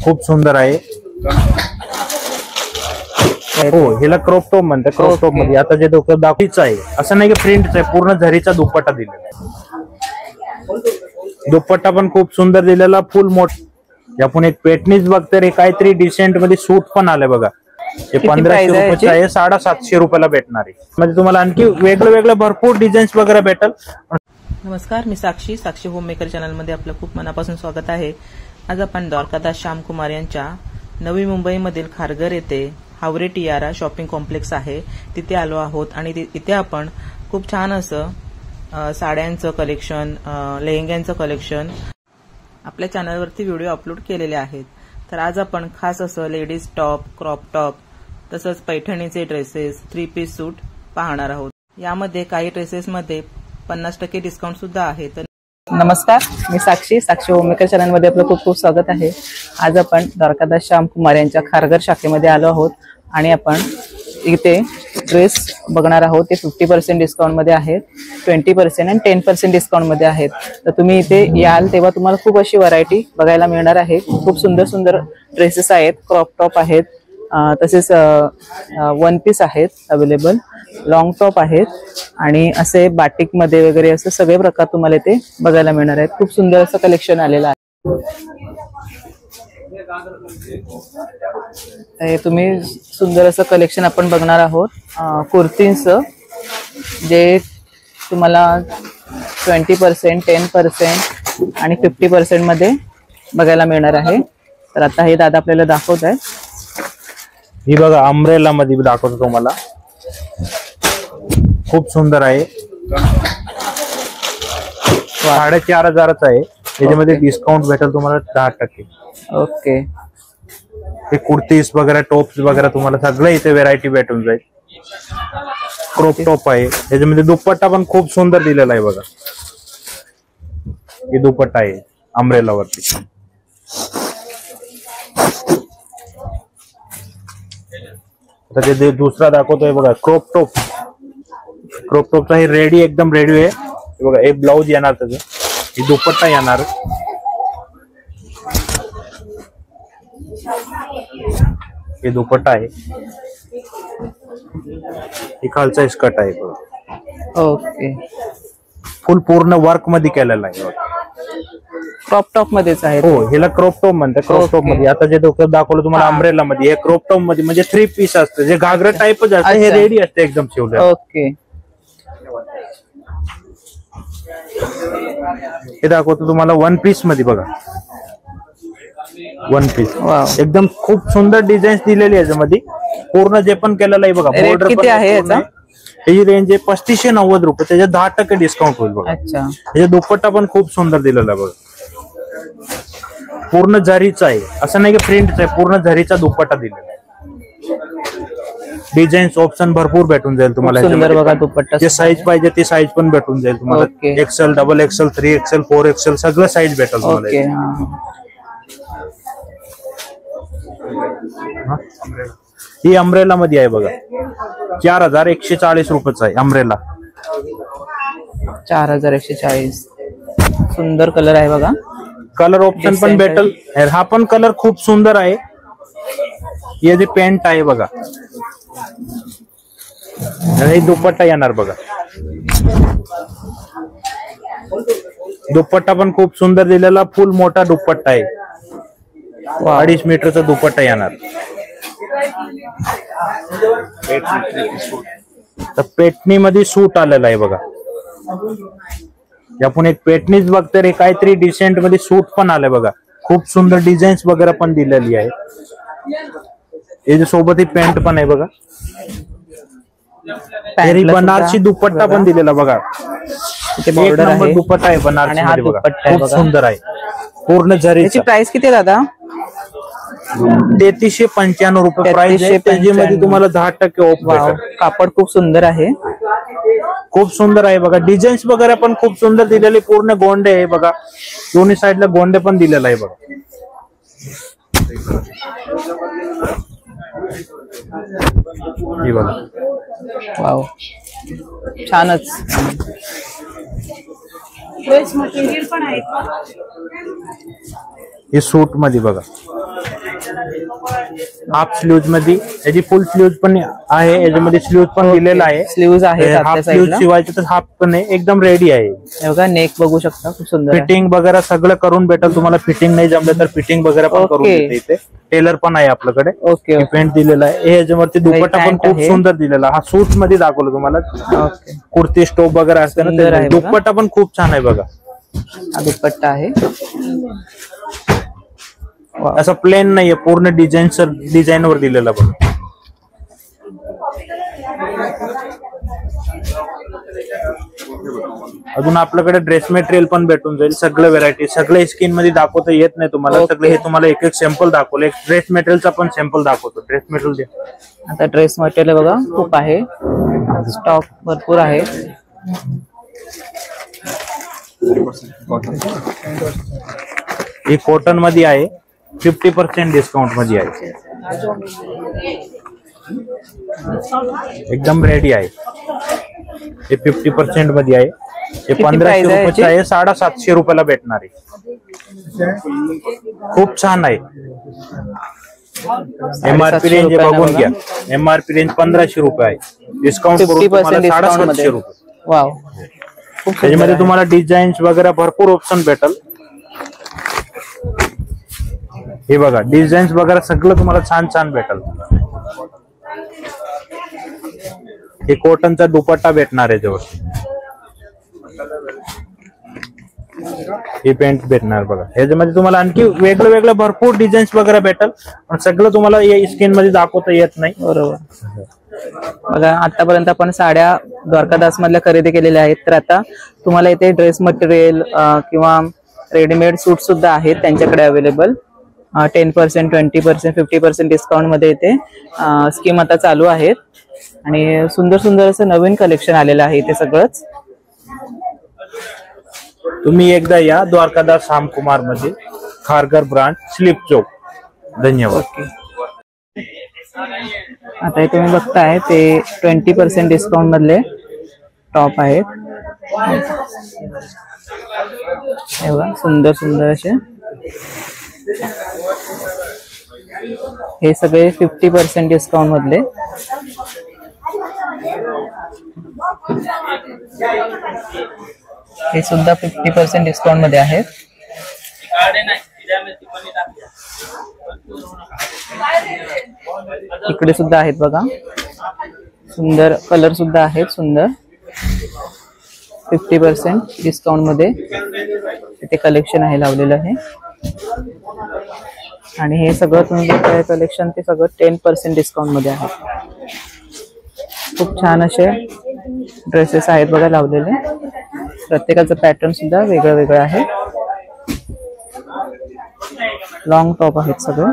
खूप सुंदर आहे। हो, हिला क्रॉप टॉप म्हणतात। क्रॉप टॉप मध्ये आता जे डोकं दाखवायचं आहे असं नाही की प्रिंटच आहे, पूर्ण झरीचा दुपट्टा दिलेला आहे। दुपट्टा पण खूप सुंदर दिलेला, फुल मोठ। आपण एक पेटनीच बघते रे, काहीतरी डिसेंट मध्ये सूट पण आले बघा। हे 1500 रुपयाचं आहे, 750 रुपयाला भेटणार आहे। म्हणजे तुम्हाला आणखी वेगळं भरपूर डिझाईन्स वगैरे भेटल। नमस्कार, मी साक्षी होममेकर चॅनल मध्ये आपलं खूप मनापासून स्वागत आहे। आज आपण द्वारकादास श्यामकुमार यांच्या नवी मुंबईमधील खारघर येथे हावरे टियारा शॉपिंग कॉम्प्लेक्स आहे, तिथे आलो आहोत। आणि इथे आपण खूप छान असं साड्यांचं कलेक्शन, लेहंग्यांचं कलेक्शन आपल्या चॅनलवरती व्हिडिओ अपलोड केलेले आहेत। तर आज आपण खास असं लेडीज टॉप, क्रॉप टॉप तसंच पैठणीचे ड्रेसेस, 3 पीस सूट पाहणार आहोत। यामध्ये काही ड्रेसेसमध्ये 50% डिस्काउंट सुद्धा आहे। तर नमस्कार, मी साक्षी होममेकर चॅनल मध्ये आपलं खूप खूप स्वागत आहे। आज आपण द्वारकादास श्यामकुमार यांच्या खारघर शाखेमध्ये आलो आहोत आणि आपण इथे ड्रेस बघणार आहोत। ते 50% डिस्काउंट मध्ये आहेत, 20% आणि 10% डिस्काउंट मध्ये आहेत। तर तुम्ही इथे याल तेव्हा तुम्हाला खूप अशी व्हरायटी बघायला मिळणार आहे। खूप सुंदर ड्रेसेस आहेत, क्रॉप टॉप आहेत, तसेच 1 पीस आहेत अवेलेबल, लॉंग टॉप आहेत आणि असे बाटिक मध्ये वगैरे असे सगळे प्रकार तुम्हाला इथे बघायला मिळणार आहेत। खूप सुंदर असं कलेक्शन आलेलं आहे। तुम्ही सुंदर असं कलेक्शन आपण बघणार आहोत। कुर्तींचं जे तुम्हाला 20%, 10% आणि 50% मध्ये बघायला मिळणार आहे। तर आता हे दादा आपल्याला दाखवत आहेत। ही बघा, अम्ब्रेला मध्ये दाखवतो तुम्हाला, खूप सुंदर आहे। 4500च आहे, त्याच्यामध्ये डिस्काउंट भेटेल तुम्हाला 10%। ओके, हे कुर्तीज वगैरे, टॉप्स वगैरे तुम्हाला सगळं इथे व्हेरायटी भेटून जाईल। क्रॉप टॉप आहे, त्याच्यामध्ये दुपट्टा पण खूप सुंदर दिलेला आहे बघा। हे दुपट्टा आहे अम्ब्रेला वरती। आता ते दुसरा दाखवतोय बघा, क्रॉप टॉपचा हे रेडी, एकदम रेडी आहे। हे बघा, एक ब्लाउज येणार त्याचं, हे दुपट्टा येणार, हे दुपट्टा आहे, हे खालचा स्कर्ट आहे बघा। ओके, फुल पूर्ण वर्क मध्ये केलेला आहे। क्रॉप टॉप मध्येच आहे। हो, हिला क्रॉप टॉप म्हणतात। क्रॉप टॉप मध्ये आता जे दाखवलं तुम्हाला अम्ब्रेला मध्ये, हे क्रॉप टॉप मध्ये म्हणजे 3 पीस असतं, जे घागरा टाईपच असतं, हे रेडी असते एकदम शिवलेलं। ओके, हे दाखवतो तुम्हाला 1 पीस मध्ये बघा। 1 पीस एकदम खूप सुंदर डिझाईन्स दिलेली आहे याच्यामध्ये, पूर्ण जे पण केलेलं आहे बघा। बॉर्डर किती आहे याचा? ही रेंज आहे 3590 रुपये, त्याच्यात 10% डिस्काउंट होईल बघा। अच्छा, त्याचा दुपट्टा पण खूप सुंदर दिलेला आहे बघा, पूर्ण झरीचा आहे, असं नाही की प्रिंटच आहे, पूर्ण झरीचा दुपट्टा दिलेला आहे। डिझाईन्स ऑप्शन भरपूर भेटून जाईल तुम्हाला। सुंदर बघा दुपट्टा, जे साईज पाहिजे ती साईज पण भेटून जाईल तुम्हाला। XL, XXL, 3XL, 4XL सगळं साईज भेटेल तुम्हाला। ही अम्ब्रेला मध्ये आहे बघा, 4140 रुपयाचा आहे अम्ब्रेला। 4140, सुंदर कलर आहे बघा। कलर ऑप्शन पण भेटेल, हा पण कलर खूप सुंदर आहे। हे जे पॅन्ट आहे बघा, हे दुपट्टा येणार बघा। दुपट्टा पण खूप सुंदर दिलेला, फुल मोठा दुपट्टा आहे, 2.5 मीटरचा दुपट्टा येणार। तर पेटणी मध्ये सूट आलेला आहे बघा। आपण एक पेटणीच बघते रे, काहीतरी डिसेंट मध्ये सूट पण आले बघा। खूप सुंदर डिझाईन्स वगैरे पण दिलेली आहे। याच्या सोबत ही पॅन्ट पण आहे बघा, बनारसी दुपट्टा पण दिलेला बघा। एक नंबर दुपट्टा आहे बनारसी मध्ये बघा, खूप सुंदर आहे, पूर्ण झरी। याची प्राइस किती आहे दादा? 3395 रुपये प्राइस आहे, त्याच्यामध्ये तुम्हाला 10% ऑफ भेटेल। कापड खूप सुंदर आहे, खूप सुंदर आहे बघा। डिझाईन्स वगैरे पण खूप सुंदर दिलेले, पूर्ण गोंडे आहे बघा, दोन्ही साईडला गोंडे पण दिलेला आहे बघा। हे बघा, वाव, छानच। ड्रेस मटेरियल पण आहे, हे सूट मध्ये बघा, हाफ स्लीव्ह मध्ये, याची फुल स्लीव्ह पण आहे, याच्यामध्ये स्लीव्ह पण दिलेला आहे, स्लीव्ज आहेत हाफ आतल्या स्लीव्ह साईडला. शिवायचे तर हाफ पण आहे, एकदम रेडी आहे. हे बघा नेक बघू शकता, खूप सुंदर आहे. फिटिंग वगैरे सगळं करून भेटेल तुम्हाला. फिटिंग नाही जमलं तर फिटिंग वगैरे पण करून Okay. देते इथे. टेलर पण आहे आपल्याकडे. ओके पेंट दिलेला आहे. हे याच्यावरती दुपट्टा पण pant खूप आहे. सुंदर दिलेला. हा सूट मध्ये दाखवलं तुम्हाला. ओके. कुर्ती स्टोप वगैरे असते सुंदर ना, आहे ते बघा. दुपट्टा पण खूप छान आहे बघा. हा दुपट्टा आहे. वाव. असं प्लेन नाहीये, पूर्ण डिझाईन वर दिलेला बघा. अजून आपल्याकडे ड्रेस मटेरियल पण भेटून जाईल. सगळं व्हेरायटी, सगळे स्किन मध्ये दाखवता येत नाही तुम्हाला. सगळे हे तुम्हाला एक एक सॅम्पल दाखवलं. एक ड्रेस मटेरियलचा पण सॅम्पल दाखवतो. ड्रेस मटेरियल द्या. आता ड्रेस मटेरियल बघा खूप आहे, स्टॉक भरपूर आहे. ही कॉटन मध्ये आहे, 50% डिस्काउंट मध्ये आहे. एकदम रेडी आहे. हे 50% मध्ये आहे. हे किती 1500 price आहे रुपयाचं आहे, 750 रुपयाला भेटणार आहे. खूप छान आहे. एमआरपी रेंज बघून घ्या. एमआरपी रेंज 1500 रुपये आहे. डिस्काउंट करून 50% तुम्हाला डिस्काउंट 750 मध्ये. रुपये. वाव, खूप सुंदर त्याच्यामध्ये आहे. तुम्हाला डिझाईन्स वगैरे भरपूर ऑप्शन भेटल. हे बघा, डिझाईन्स वगैरे सगळं तुम्हाला छान छान भेटल. हे कॉटनचा दुपट्टा भेटणार आहे जवळ. हे पेंट भेटणार बघा. ह्याच्यामध्ये तुम्हाला आणखी वेगळं वेगळं भरपूर डिझाईन्स वगैरे भेटल, पण सगळं तुम्हाला या स्किन मध्ये दाखवता येत नाही. बरोबर. बघा आतापर्यंत आपण साड्या द्वारकादास मधल्या खरेदी केलेल्या आहेत, तर आता तुम्हाला इथे ड्रेस मटेरियल किंवा रेडीमेड सूट सुद्धा आहेत त्यांच्याकडे अवेलेबल. 10%, 20%, 50% डिस्काउंट मध्ये इथे स्कीम आता चालू आहेत. आणि सुंदर सुंदर असं नवीन कलेक्शन आलेलं आहे इथे सगळंच. तुम्ही एकदा या द्वारकादास श्यामकुमार मध्ये, खारघर ब्रांच, स्लीप चौक. धन्यवाद. ओके. आता हे तुम्ही बघताय ते 20% डिस्काउंट मधले टॉप आहेत. हे बघा सुंदर सुंदर असे. हे सगळे 50% डिस्काउंट मधले. हे सुद्धा 50% डिस्काउंट मध्ये आहेत. इकडे सुद्धा आहेत बघा, सुंदर कलर सुद्धा आहेत. सुंदर 50% डिस्काउंट मध्ये इथे कलेक्शन आहे लावलेलं आहे. आणि हे सगळं तुम्ही बघताय कलेक्शन, ते सगळं 10% डिस्काउंट मध्ये आहे. खूप छान असे ड्रेसेस आहेत बघा लावलेले. प्रत्येकाचं पॅटर्न सुद्धा वेगळं वेगळं आहे. लॉंग टॉप आहेत सगळं.